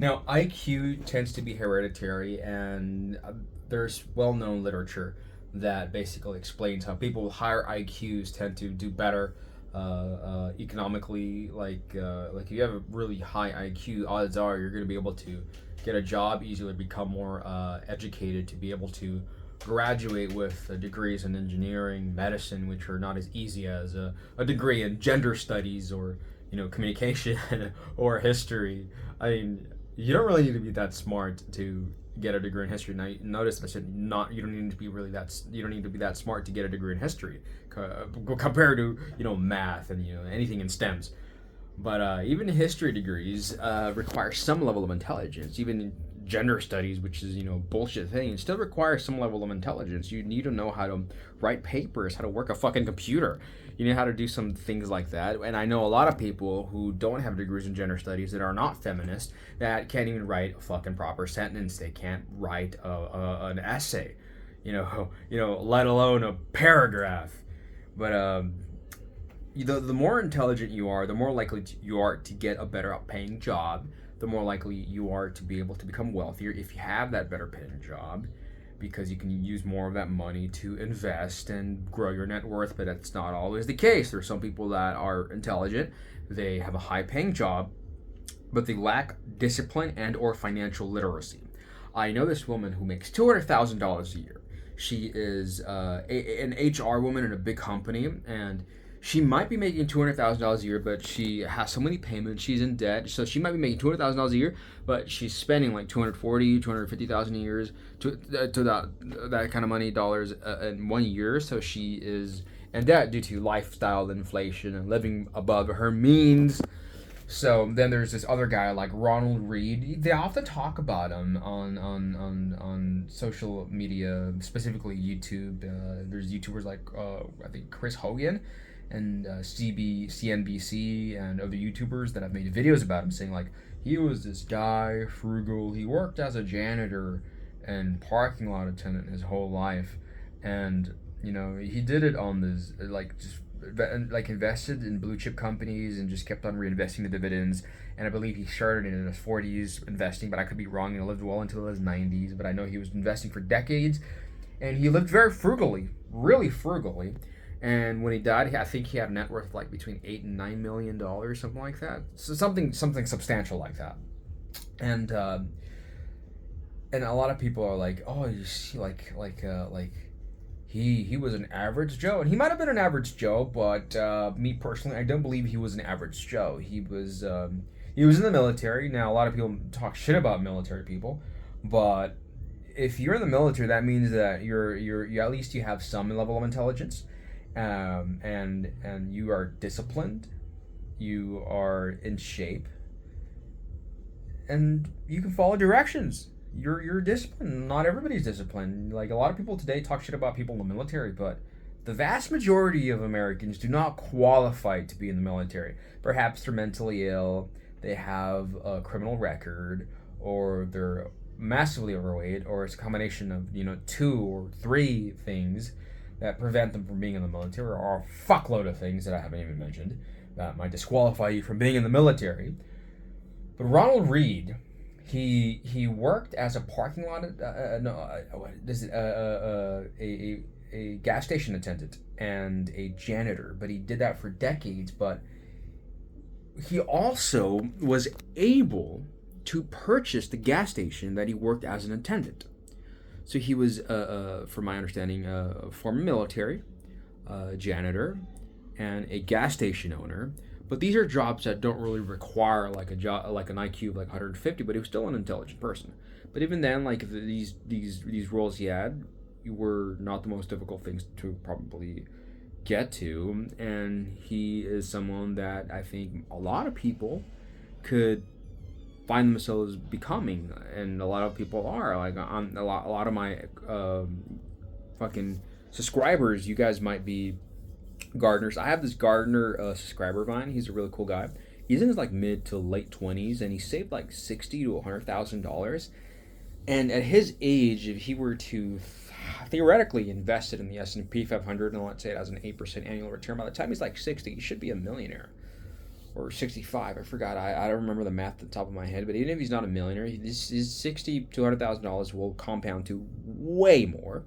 Now, IQ tends to be hereditary, and there's well known literature that basically explains how people with higher IQs tend to do better economically. Like if you have a really high IQ, odds are you're going to be able to get a job easily, become more educated, to be able to graduate with degrees in engineering, medicine, which are not as easy as a degree in gender studies or communication or history. I mean, you don't really need to be that smart to get a degree in history. Now, notice I said not. You don't need to be really that. You don't need to be that smart to get a degree in history, compared to math and anything in STEMs. But even history degrees require some level of intelligence. Even gender studies, which is bullshit thing, it still requires some level of intelligence. You need to know how to write papers, how to work a fucking computer. You know how to do some things like that. And I know a lot of people who don't have degrees in gender studies that are not feminist that can't even write a fucking proper sentence. They can't write an essay, let alone a paragraph. But the more intelligent you are, the more likely you are to get a better paying job. The more likely you are to be able to become wealthier if you have that better paying job, because you can use more of that money to invest and grow your net worth. But that's not always the case. There are some people that are intelligent, they have a high paying job, but they lack discipline and or financial literacy. I know this woman who makes $200,000 a year. She is an HR woman in a big company, and she might be making $200,000 a year, but she has so many payments. She's in debt, so she might be making $200,000 a year, but she's spending like 250,000 a year to that kind of money dollars in 1 year. So she is in debt due to lifestyle inflation and living above her means. So then there's this other guy like Ronald Reed. They often talk about him on social media, specifically YouTube. There's YouTubers like I think Chris Hogan and CNBC and other YouTubers that have made videos about him, saying like he was this guy, frugal. He worked as a janitor and parking lot attendant his whole life, and he did it on this like invested in blue chip companies and just kept on reinvesting the dividends. And I believe he started in his 40s investing, but I could be wrong. He lived well until his 90s, but I know he was investing for decades, and he lived very frugally, really frugally. And when he died, I think he had a net worth of like between $8 and $9 million, something like that. So something substantial like that. And a lot of people are like, oh, you see, like he was an average Joe, and he might have been an average Joe, but me personally, I don't believe he was an average Joe. He was in the military. Now a lot of people talk shit about military people, but if you're in the military, that means that you at least you have some level of intelligence, and you are disciplined, you are in shape, and you can follow directions. You're disciplined. Not everybody's disciplined. Like a lot of people today talk shit about people in the military, but the vast majority of Americans do not qualify to be in the military. Perhaps they're mentally ill, they have a criminal record, or they're massively overweight, or it's a combination of two or three things that prevent them from being in the military, or a fuckload of things that I haven't even mentioned that might disqualify you from being in the military. But Ronald Reed, he worked as a parking lot a gas station attendant and a janitor, but he did that for decades. But he also was able to purchase the gas station that he worked as an attendant. So he was, from my understanding, a former military, janitor, and a gas station owner. But these are jobs that don't really require like a job, like an IQ of like 150. But he was still an intelligent person. But even then, like these roles he had were not the most difficult things to probably get to. And he is someone that I think a lot of people could find themselves becoming, and a lot of people are. Like on a lot of my fucking subscribers, you guys might be gardeners. I have this gardener subscriber of mine. He's a really cool guy. He's in his like mid to late 20s, and he saved like $60,000 to $100,000. And at his age, if he were to theoretically invest it in the S&P 500, and let's say it has an 8% annual return, by the time he's like 60, he should be a millionaire. or 65. I forgot. I don't remember the math at the top of my head. But even if he's not a millionaire, his $60,000 to $100,000 will compound to way more.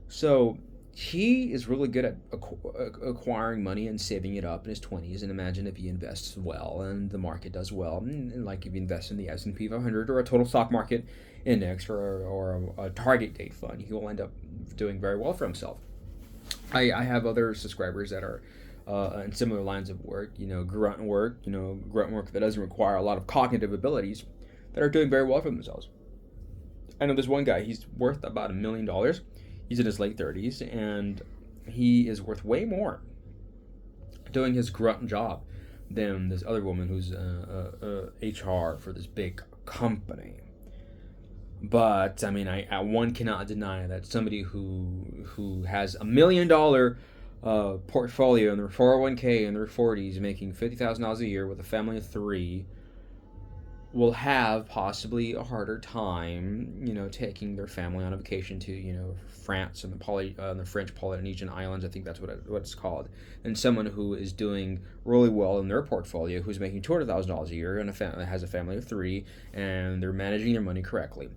So he is really good at acquiring money and saving it up in his 20s. And imagine if he invests well and the market does well, and like if you invest in the S&P 500 or a total stock market index or a target date fund, he will end up doing very well for himself. I have other subscribers that are in similar lines of work, grunt work, grunt work that doesn't require a lot of cognitive abilities, that are doing very well for themselves. I know this one guy, he's worth about $1 million. He's in his late 30s, and he is worth way more doing his grunt job than this other woman who's HR for this big company. But I mean, one cannot deny that somebody who has $1 million portfolio in their 401k in their 40s, making $50,000 a year with a family of 3, will have possibly a harder time, taking their family on a vacation to, France and the French Polynesian Islands. I think that's what it's called. And someone who is doing really well in their portfolio, who's making $200,000 a year and has a family of 3, and they're managing their money correctly.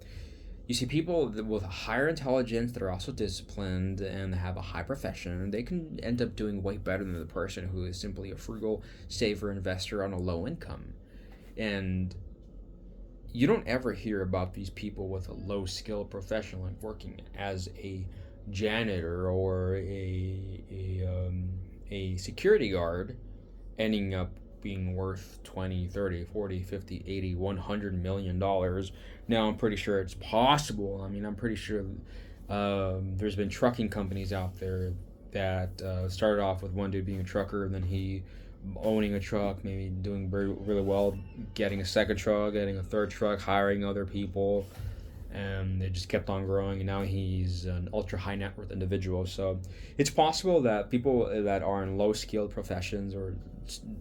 You see, people with higher intelligence that are also disciplined and have a high profession, they can end up doing way better than the person who is simply a frugal saver investor on a low income. And you don't ever hear about these people with a low skill profession, like working as a janitor or a security guard, ending up being worth 20, 30, 40, 50, 80, 100 million dollars. Now I'm pretty sure it's possible. I mean, I'm pretty sure there's been trucking companies out there that started off with one dude being a trucker, and then he owning a truck, maybe doing really well, getting a second truck, getting a third truck, hiring other people, and they just kept on growing, and now he's an ultra high net worth individual. So it's possible that people that are in low skilled professions or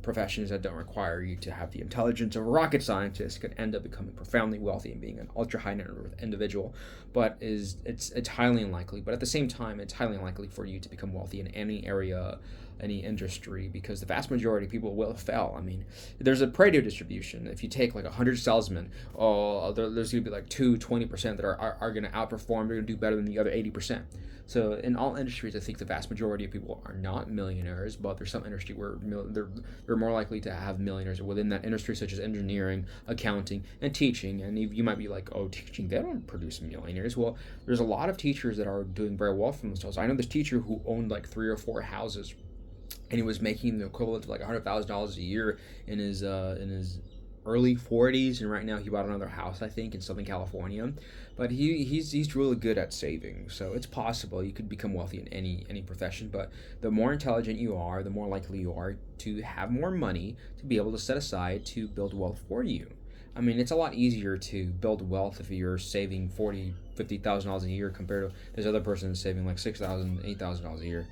professions that don't require you to have the intelligence of a rocket scientist could end up becoming profoundly wealthy and being an ultra high net worth individual. But it's highly unlikely. But at the same time, it's highly unlikely for you to become wealthy in any area, any industry, because the vast majority of people will fail. I mean, there's a Pareto distribution. If you take like 100 salesmen, there's going to be like 20% that are going to outperform, they're going to do better than the other 80%. So in all industries, I think the vast majority of people are not millionaires, but there's some industry where they're more likely to have millionaires within that industry, such as engineering, accounting, and teaching. And you might be like, oh, teaching, they don't produce millionaires. Well, there's a lot of teachers that are doing very well for themselves. I know this teacher who owned like 3 or 4 houses, and he was making the equivalent of like $100,000 a year in his early 40s, and right now he bought another house, I think, in Southern California. But he's really good at saving, so it's possible you could become wealthy in any profession. But the more intelligent you are, the more likely you are to have more money to be able to set aside to build wealth for you. I mean, it's a lot easier to build wealth if you're saving $40,000, $50,000 a year compared to this other person saving like $6,000, $8,000 a year.